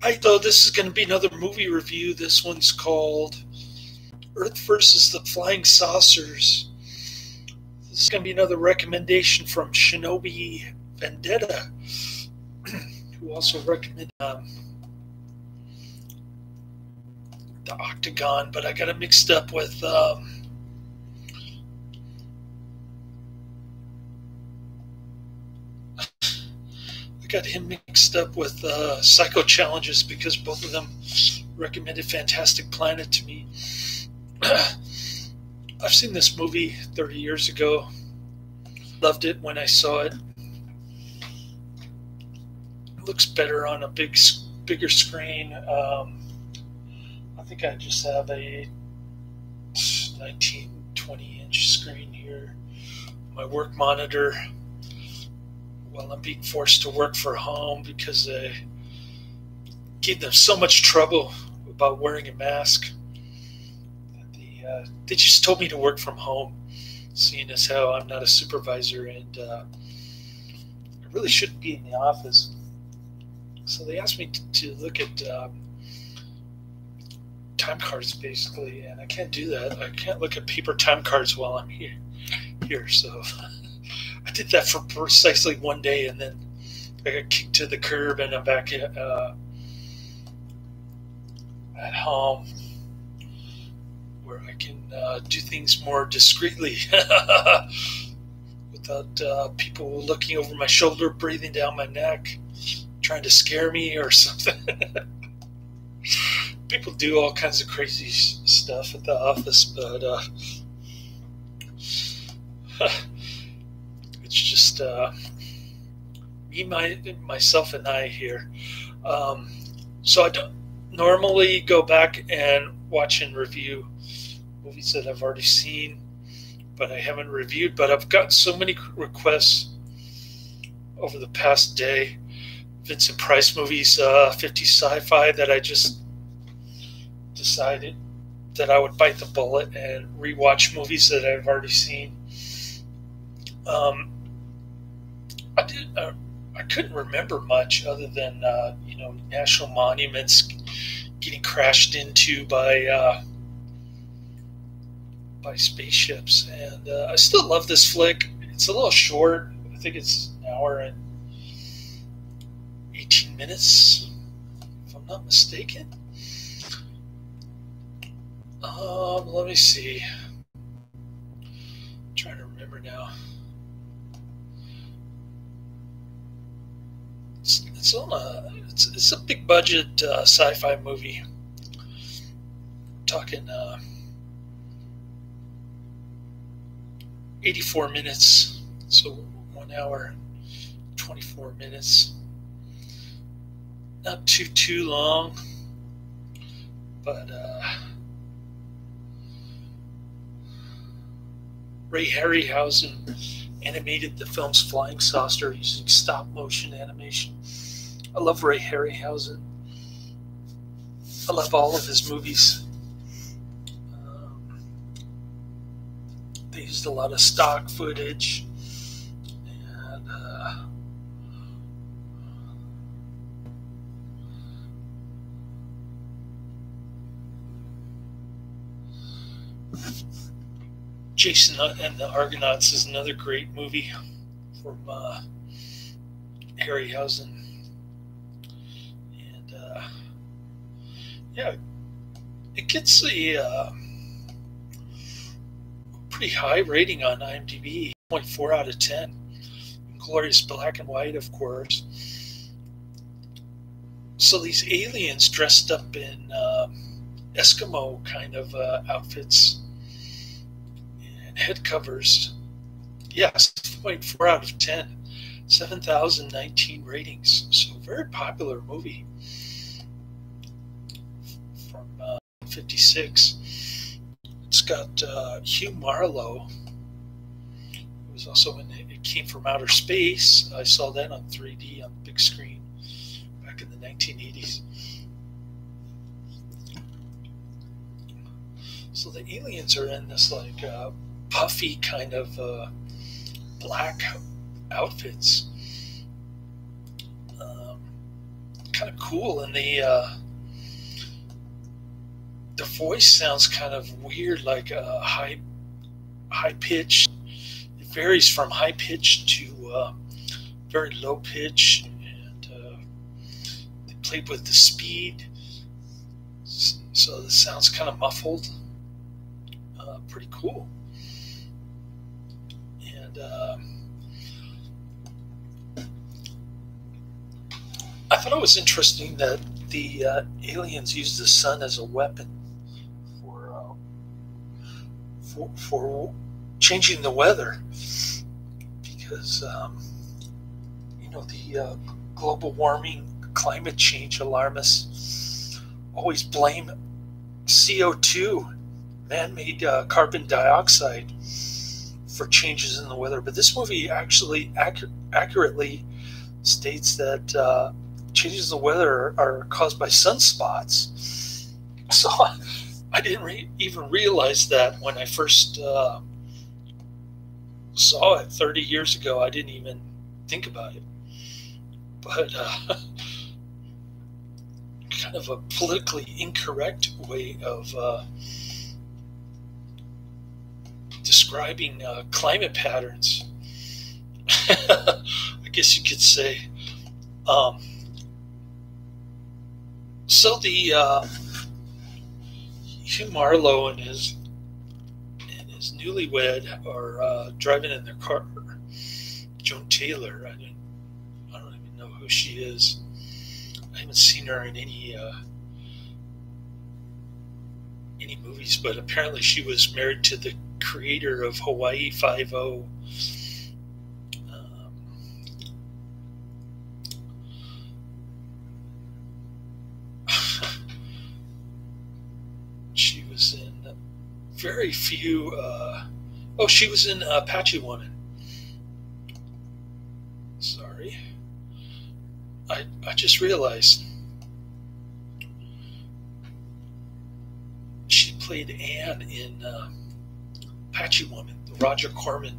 Hi, though, this is going to be another movie review. This one's called Earth versus the Flying Saucers. This is going to be another recommendation from Shinobi Vendetta, who also recommended The Octagon, but I got it mixed up with Psycho Challenges because both of them recommended Fantastic Planet to me. I've seen this movie 30 years ago. Loved it when I saw it. It looks better on a bigger screen. I think I just have a 19-20-inch screen here. My work monitor. While I'm being forced to work from home because I gave them so much trouble about wearing a mask. They just told me to work from home, seeing as how I'm not a supervisor and I really shouldn't be in the office. So they asked me to look at time cards, basically, and I can't do that. I can't look at paper time cards while I'm here. So I did that for precisely one day, and then I got kicked to the curb, and I'm back at home where I can do things more discreetly without people looking over my shoulder, breathing down my neck, trying to scare me or something. People do all kinds of crazy stuff at the office, but it's just me, myself, and I here. So I don't normally go back and watch and review movies that I've already seen, but I haven't reviewed. But I've gotten so many requests over the past day. Vincent Price movies, 50 sci-fi, that I just decided that I would bite the bullet and rewatch movies that I've already seen. I couldn't remember much other than national monuments getting crashed into by spaceships, and I still love this flick. It's a little short. I think it's an hour and 18 minutes, if I'm not mistaken. Let me see. I'm trying to remember now. It's a big budget sci-fi movie. I'm talking 84 minutes, so 1 hour and 24 minutes. Not too long, but Ray Harryhausen animated the film's Flying Saucer using stop-motion animation. I love Ray Harryhausen. I love all of his movies. They used a lot of stock footage, and Jason and the Argonauts is another great movie from Harryhausen. And it gets a pretty high rating on IMDb, 0.4 out of 10. Glorious black and white, of course. So these aliens dressed up in Eskimo kind of outfits and head covers. Yes, 0.4 out of 10. 7,019 ratings. So very popular movie from 56. It's got Hugh Marlowe, who was also in It Came from Outer Space. I saw that on 3D on the big screen back in the 1980s. So the aliens are in this like puffy kind of black outfits, kind of cool, and the voice sounds kind of weird, like a high pitch. It varies from high pitch to very low pitch, and they played with the speed, so the sound's kind of muffled. Pretty cool. And I thought it was interesting that the aliens used the sun as a weapon for changing the weather, because the global warming, climate change alarmists always blame CO2, man-made carbon dioxide, for changes in the weather. But this movie actually accurately states that changes in the weather are caused by sunspots. So I didn't even realize that when I first saw it 30 years ago. I didn't even think about it. But kind of a politically incorrect way of describing climate patterns, I guess you could say. So the Hugh Marlowe and his newlywed are driving in their car. Joan Taylor, I don't even know who she is. I haven't seen her in any movies, but apparently she was married to the creator of Hawaii Five-0. She was in very few. She was in Apache Woman. Sorry, I just realized she played Anne in Apache Woman, the Roger Corman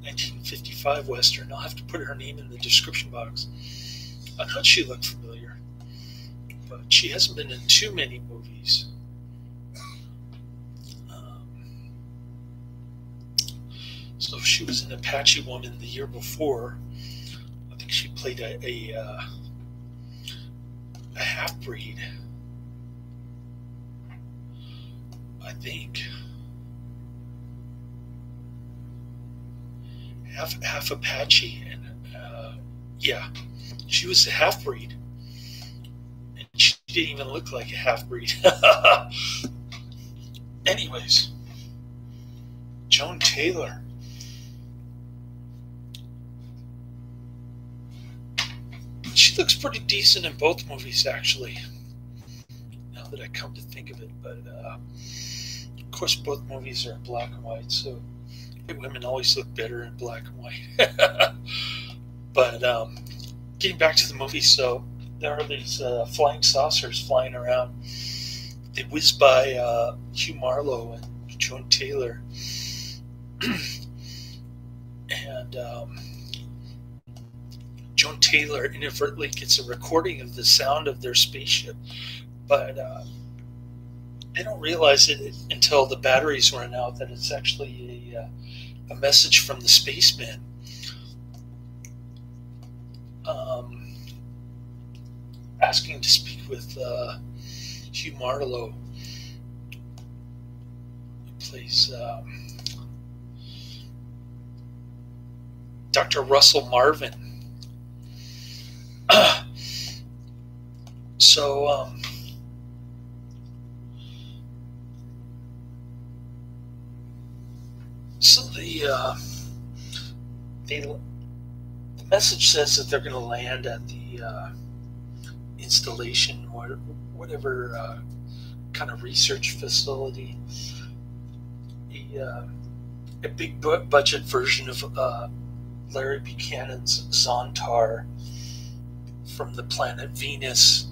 1955 Western. I'll have to put her name in the description box. I thought she looked familiar, but she hasn't been in too many movies. So she was in Apache Woman the year before. I think she played a half-breed. I think half Apache, and yeah, she was a half-breed, and she didn't even look like a half-breed. Anyways, Joan Taylor. She looks pretty decent in both movies, actually, now that I come to think of it. But of course, both movies are in black and white, so women always look better in black and white. But getting back to the movie, so there are these flying saucers flying around. They whiz by Hugh Marlowe and Joan Taylor. And Joan Taylor inadvertently gets a recording of the sound of their spaceship, but they don't realize it until the batteries run out that it's actually a message from the spaceman. Asking to speak with Hugh Marlowe, who plays Dr. Russell Marvin. So the message says that they're going to land at the installation, or whatever kind of research facility. A big budget version of Larry Buchanan's Zontar from the planet Venus.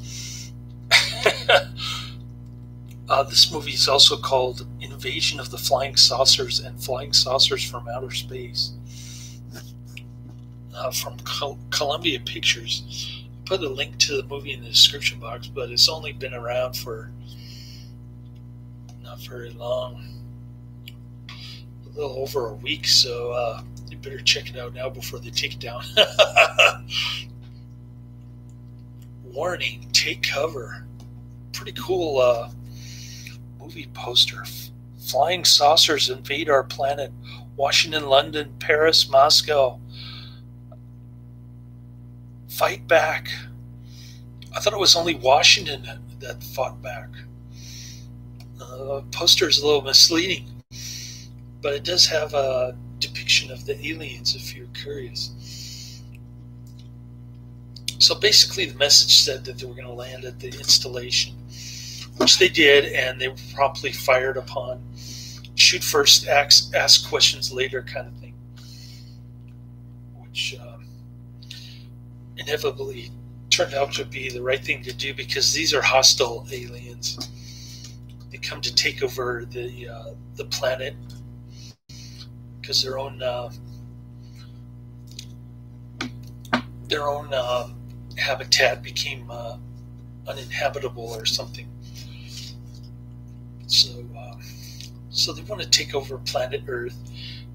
This movie is also called Invasion of the Flying Saucers and Flying Saucers from Outer Space, from Columbia Pictures. put a link to the movie in the description box, but it's only been around for not very long, a little over a week, so you better check it out now before they take it down. Warning, take cover. Pretty cool movie poster. Flying saucers invade our planet. Washington, London, Paris, Moscow. Fight back. I thought it was only Washington that fought back. Poster is a little misleading, but it does have a depiction of the aliens if you're curious. So basically the message said that they were going to land at the installation, which they did, and they were promptly fired upon. Shoot first, ask questions later kind of thing, which inevitably turned out to be the right thing to do, because these are hostile aliens. They come to take over the planet because their own habitat became uninhabitable or something. So they want to take over planet Earth.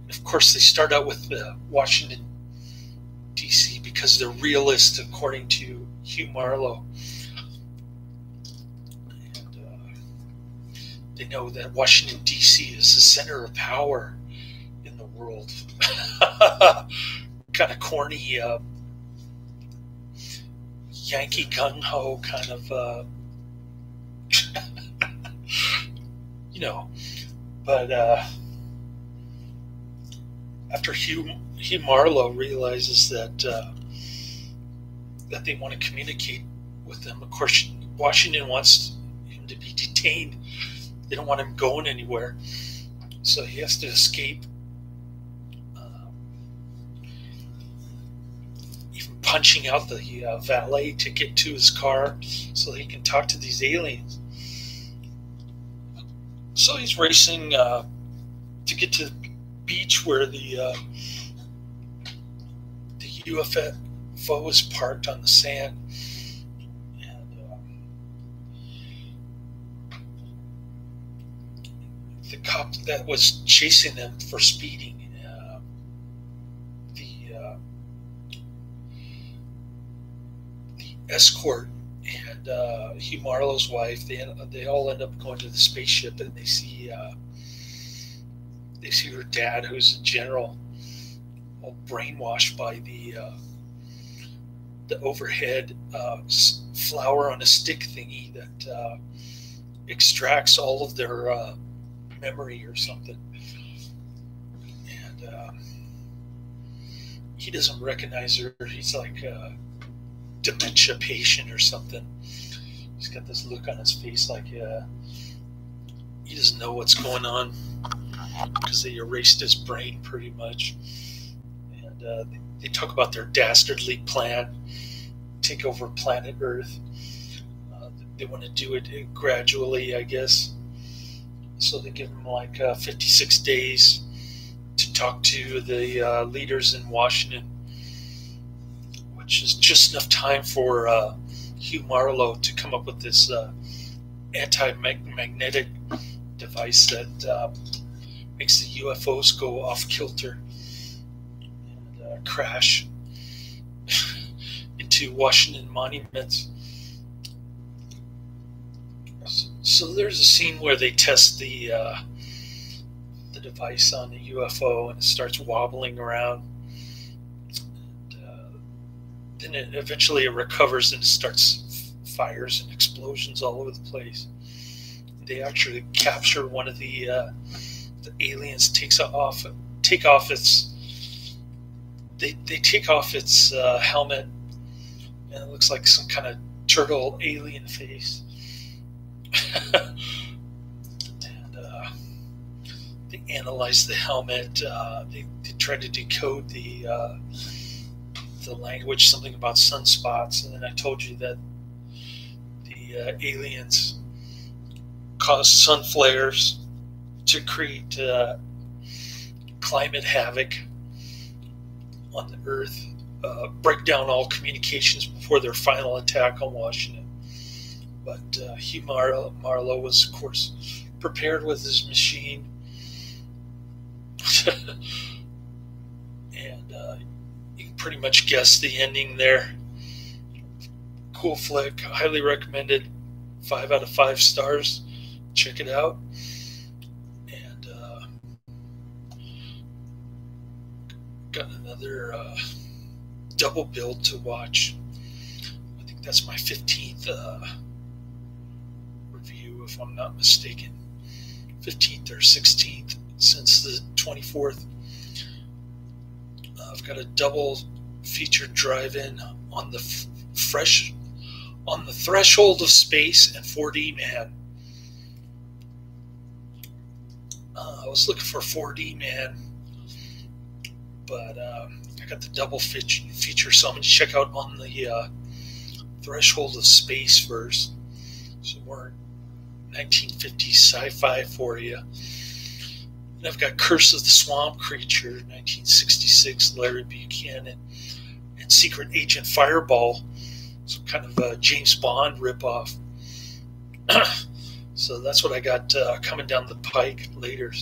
And of course, they start out with Washington, D.C. because they're realists, according to Hugh Marlowe. And they know that Washington, D.C. is the center of power in the world. Kind of corny, Yankee gung-ho kind of, But after Hugh Marlowe realizes that they want to communicate with them, of course, Washington wants him to be detained. They don't want him going anywhere, so he has to escape. Even punching out the valet to get to his car so he can talk to these aliens. So he's racing to get to the beach where the UFO is parked on the sand, and the cop that was chasing them for speeding, the escort and Hugh Marlowe's wife, they all end up going to the spaceship, and they see her dad, who's a general, all brainwashed by the overhead flower on a stick thingy that extracts all of their memory or something, and he doesn't recognize her. He's like a dementia patient or something. He's got this look on his face like he doesn't know what's going on, because they erased his brain pretty much. And they talk about their dastardly plan, take over planet Earth. They want to do it gradually, I guess. So they give them like 56 days to talk to the leaders in Washington, which is just enough time for Hugh Marlowe to come up with this anti-magnetic device that makes the UFOs go off kilter and crash into Washington monuments. So there's a scene where they test the device on the UFO, and it starts wobbling around. Then eventually it recovers and starts fires and explosions all over the place. They actually capture one of the aliens. Take off its helmet, and it looks like some kind of turtle alien face. And they analyze the helmet. They try to decode the language, something about sunspots, and then I told you that the aliens cause sun flares to create climate havoc on the Earth. break down all communications before their final attack on Washington. But Hugh Marlowe was, of course, prepared with his machine. And you can pretty much guess the ending there. Cool flick, highly recommended. 5 out of 5 stars. Check it out. And got another double build to watch. I think that's my 15th review, if I'm not mistaken. 15th or 16th since the 24th. I've got a double feature drive-in on the Threshold of Space and 4D Man. I was looking for 4D Man, but I got the double feature, so I'm going to check out on the Threshold of Space first. Some more 1950s sci-fi for you. And I've got Curse of the Swamp Creature, 1966, Larry Buchanan, and Secret Agent Fireball, some kind of a James Bond ripoff. So that's what I got coming down the pike later.